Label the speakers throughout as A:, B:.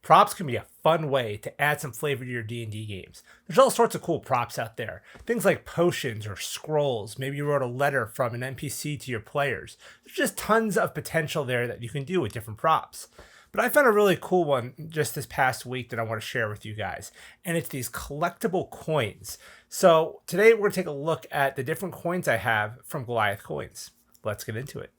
A: Props can be a fun way to add some flavor to your D&D games. There's all sorts of cool props out there. Things like potions or scrolls. Maybe you wrote a letter from an NPC to your players. There's just tons of potential there that you can do with different props. But I found a really cool one just this past week that I want to share with you guys. And it's these collectible coins. So today we're going to take a look at the different coins I have from Goliath Coins. Let's get into it.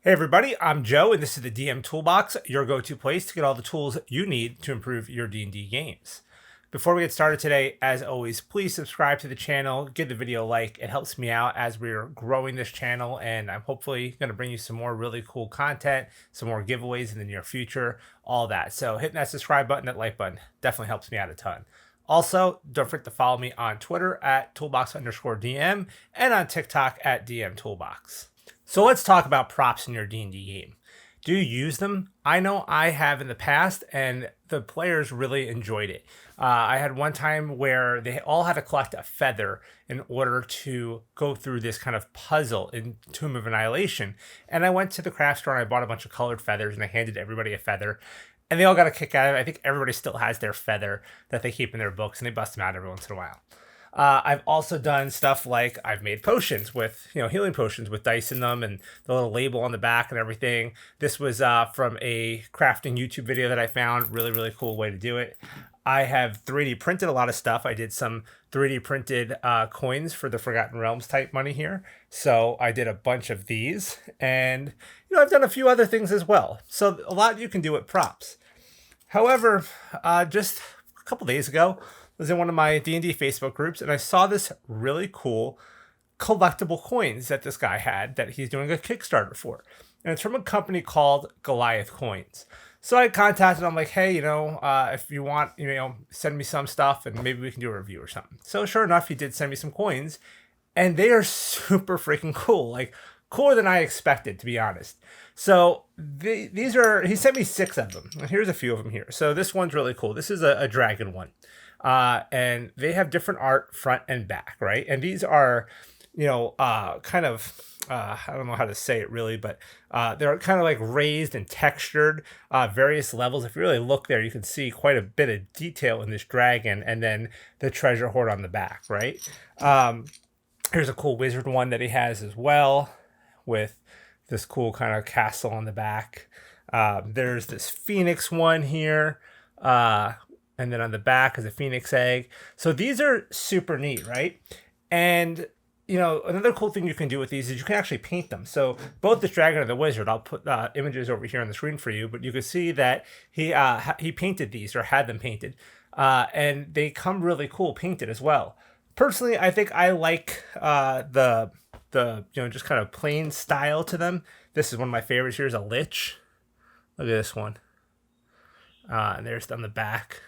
A: Hey everybody, I'm Joe and this is the DM Toolbox, your go-to place to get all the tools you need to improve your D&D games. Before we get started today, as always, please subscribe to the channel, give the video a like. It helps me out as we're growing this channel, and I'm hopefully going to bring you some more really cool content, some more giveaways in the near future, all that. So hitting that subscribe button, that like button, definitely helps me out a ton. Also, don't forget to follow me on Twitter at Toolbox_DM and on TikTok at DM Toolbox. So let's talk about props in your D&D game. Do you use them? I know I have in the past, and the players really enjoyed it. I had one time where they all had to collect a feather in order to go through this kind of puzzle in Tomb of Annihilation. And I went to the craft store and I bought a bunch of colored feathers and I handed everybody a feather. And they all got a kick out of it. I think everybody still has their feather that they keep in their books and they bust them out every once in a while. I've also done stuff like I've made potions with, healing potions with dice in them and the little label on the back and everything. This was from a crafting YouTube video that I found. Really, really cool way to do it. I have 3D printed a lot of stuff. I did some 3D printed coins for the Forgotten Realms type money here. So I did a bunch of these and, I've done a few other things as well. So a lot you can do with props. However, just a couple days ago, was in one of my D&D Facebook groups, and I saw this really cool collectible coins that this guy had that he's doing a Kickstarter for. And it's from a company called Goliath Coins. So I contacted him, like, hey, if you want, send me some stuff and maybe we can do a review or something. So sure enough, he did send me some coins, and they are super freaking cool. Like, cooler than I expected, to be honest. So he sent me 6 of them. And here's a few of them here. So this one's really cool. This is a dragon one. And they have different art front and back, right? And these are, kind of, I don't know how to say it really, but they're kind of like raised and textured, various levels. If you really look there, you can see quite a bit of detail in this dragon and then the treasure hoard on the back, right? Here's a cool wizard one that he has as well with this cool kind of castle on the back. There's this phoenix one here. And then on the back is a phoenix egg. So these are super neat, right? And, another cool thing you can do with these is you can actually paint them. So both the dragon and the wizard, I'll put images over here on the screen for you, but you can see that he painted these or had them painted. And they come really cool painted as well. Personally, I think I like the just kind of plain style to them. This is one of my favorites. Here's a lich. Look at this one. And there's on the back.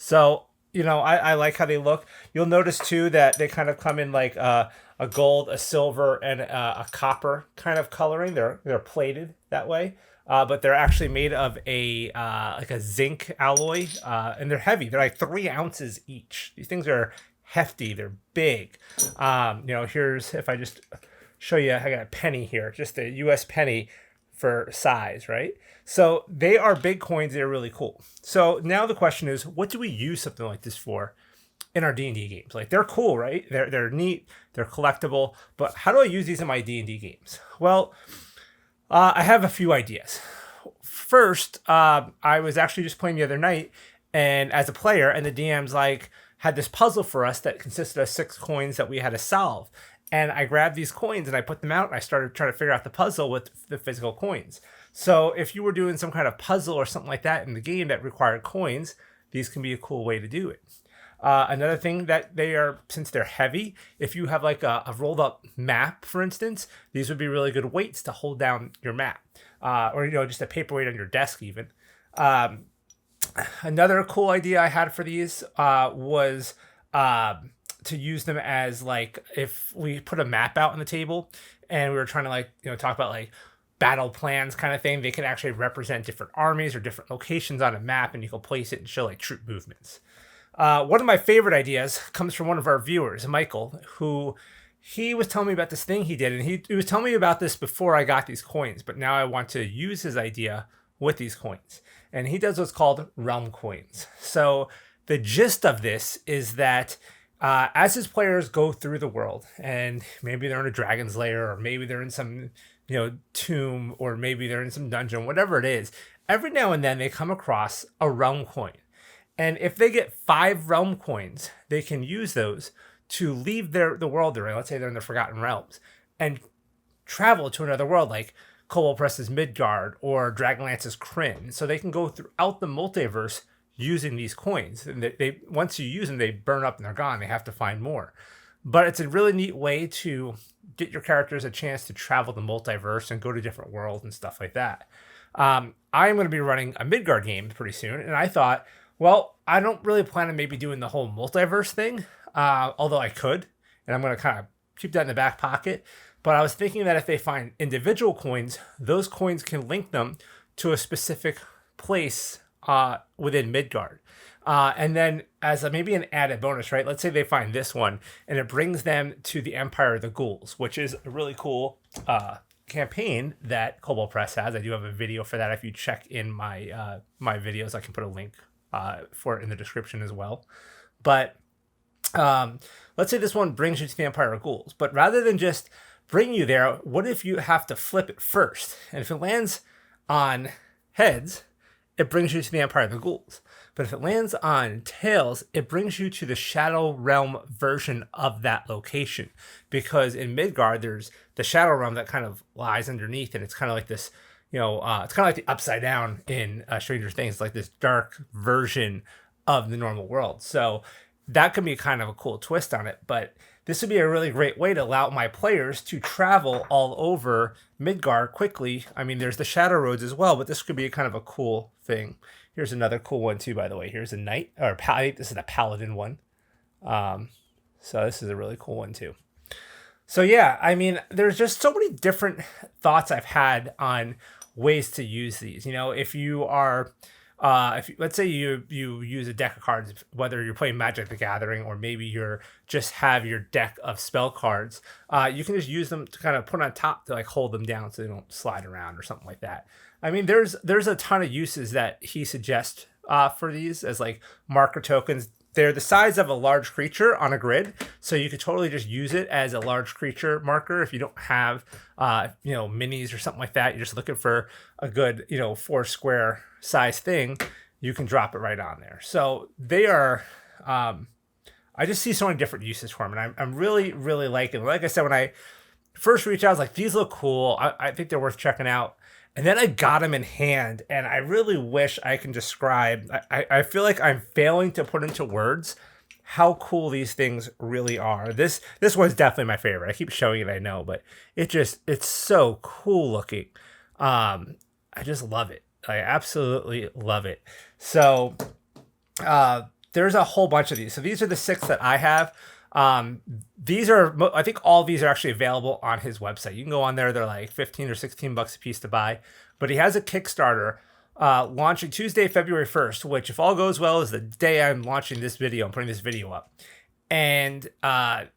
A: So, I like how they look. You'll notice, too, that they kind of come in like a gold, a silver, and a copper kind of coloring. They're plated that way. But they're actually made of a zinc alloy. And they're heavy. They're like 3 ounces each. These things are hefty. They're big. Here's, if I just show you, I got a penny here. Just a U.S. penny for size, right? So they are big coins. They're really cool. So now the question is, what do we use something like this for in our D&D games? Like, they're cool, right? They're neat. They're collectible. But how do I use these in my D&D games? Well, I have a few ideas. First, I was actually just playing the other night, and as a player, and the DM's had this puzzle for us that consisted of 6 coins that we had to solve. And I grabbed these coins and I put them out and I started trying to figure out the puzzle with the physical coins. So if you were doing some kind of puzzle or something like that in the game that required coins, these can be a cool way to do it. Another thing that they are, since they're heavy, if you have like a rolled up map, for instance, these would be really good weights to hold down your map. Or, just a paperweight on your desk even. Another cool idea I had for these was to use them as if we put a map out on the table and we were trying to talk about battle plans kind of thing. They can actually represent different armies or different locations on a map, and you can place it and show like troop movements. One of my favorite ideas comes from one of our viewers, Michael, who he was telling me about this thing he did, and he was telling me about this before I got these coins, but now I want to use his idea with these coins. And he does what's called realm coins. So the gist of this is that as his players go through the world, and maybe they're in a dragon's lair, or maybe they're in some tomb, or maybe they're in some dungeon, whatever it is, every now and then they come across a realm coin. And if they get 5 realm coins, they can use those to leave the world they're in. Let's say they're in the Forgotten Realms, and travel to another world like Cobalt Press's Midgard or Dragonlance's Kryn. So they can go throughout the multiverse using these coins. And they once you use them, they burn up and they're gone. They have to find more. But it's a really neat way to get your characters a chance to travel the multiverse and go to different worlds and stuff like that. I'm going to be running a Midgard game pretty soon, and I thought, well, I don't really plan on maybe doing the whole multiverse thing, although I could, and I'm going to kind of keep that in the back pocket. But I was thinking that if they find individual coins, those coins can link them to a specific place within Midgard. And then as maybe an added bonus, right? Let's say they find this one, and it brings them to the Empire of the Ghouls, which is a really cool campaign that Cobalt Press has. I do have a video for that. If you check in my my videos, I can put a link for it in the description as well. But let's say this one brings you to the Empire of Ghouls, but rather than just bring you there, what if you have to flip it first? And if it lands on heads, it brings you to the Empire of the Ghouls. But if it lands on tails, it brings you to the Shadow Realm version of that location. Because in Midgard, there's the Shadow Realm that kind of lies underneath, and it's kind of like this, it's kind of like the Upside Down in Stranger Things. It's like this dark version of the normal world. So that could be kind of a cool twist on it. But this would be a really great way to allow my players to travel all over Midgard quickly. I mean, there's the Shadow Roads as well, but this could be kind of a cool thing. Here's another cool one too, by the way. Here's a knight, or I think this is a paladin one. So this is a really cool one too. So yeah, I mean, there's just so many different thoughts I've had on ways to use these. If you are, let's say you use a deck of cards, whether you're playing Magic the Gathering or maybe you're just have your deck of spell cards, you can just use them to kind of put on top to like hold them down so they don't slide around or something like that. I mean, there's a ton of uses that he suggests for these as like marker tokens. They're the size of a large creature on a grid, so you could totally just use it as a large creature marker if you don't have, minis or something like that. You're just looking for a good, 4 square size thing. You can drop it right on there. So they are. I just see so many different uses for them, and I'm really, really liking them. Like I said, when I first reached out, I was like, these look cool. I think they're worth checking out. And then I got them in hand, and I really wish I can describe. I feel like I'm failing to put into words how cool these things really are. This one's definitely my favorite. I keep showing it, I know, but it's so cool looking. I just love it. I absolutely love it. So there's a whole bunch of these. So these are the 6 that I have. I think all these are actually available on his website. You can go on there. They're like 15 or 16 bucks a piece to buy, but he has a Kickstarter, launching Tuesday, February 1st, which if all goes well is the day I'm launching this video. I'm putting this video up. And,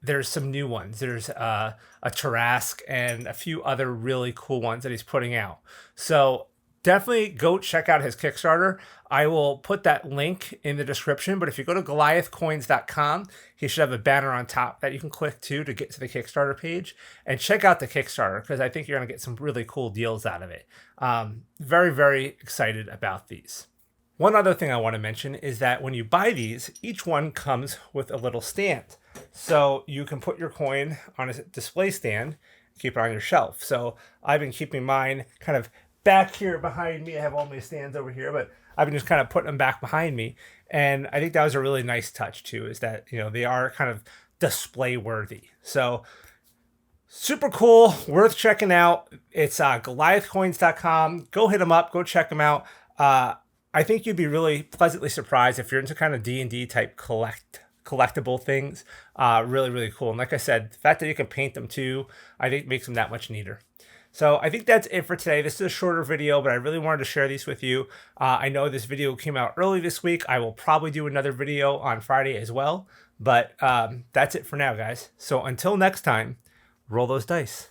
A: there's some new ones. There's, a Tarask and a few other really cool ones that he's putting out. So definitely go check out his Kickstarter. I will put that link in the description, but if you go to goliathcoins.com, he should have a banner on top that you can click to get to the Kickstarter page and check out the Kickstarter, because I think you're going to get some really cool deals out of it. Very, very excited about these. One other thing I want to mention is that when you buy these, each one comes with a little stand. So you can put your coin on a display stand, keep it on your shelf. So I've been keeping mine kind of back here behind me. I have all my stands over here, but I've been just kind of putting them back behind me. And I think that was a really nice touch too, is that, they are kind of display worthy. So super cool, worth checking out. It's goliathcoins.com. Go hit them up, go check them out. I think you'd be really pleasantly surprised if you're into kind of D&D type collectible things. Really, really cool. And like I said, the fact that you can paint them too, I think makes them that much neater. So I think that's it for today. This is a shorter video, but I really wanted to share these with you. I know this video came out early this week. I will probably do another video on Friday as well. But that's it for now, guys. So until next time, roll those dice.